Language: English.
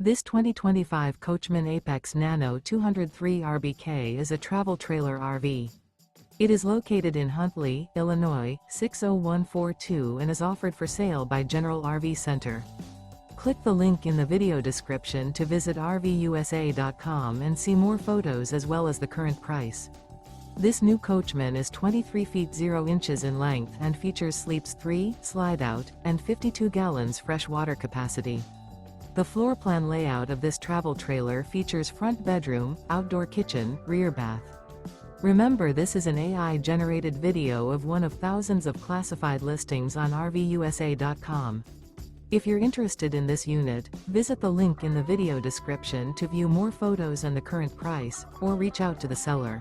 This 2025 Coachmen Apex Nano 203 RBK is a travel trailer RV. It is located in Huntley, Illinois, 60142 and is offered for sale by General RV Center. Click the link in the video description to visit RVUSA.com and see more photos as well as the current price. This new Coachmen is 23 feet 0 inches in length and features sleeps 3, Slideout, and 52 gallons fresh water capacity. The floor plan layout of this travel trailer features front bedroom, outdoor kitchen, rear bath. Remember, this is an AI-generated video of one of thousands of classified listings on RVUSA.com. If you're interested in this unit, visit the link in the video description to view more photos and the current price, or reach out to the seller.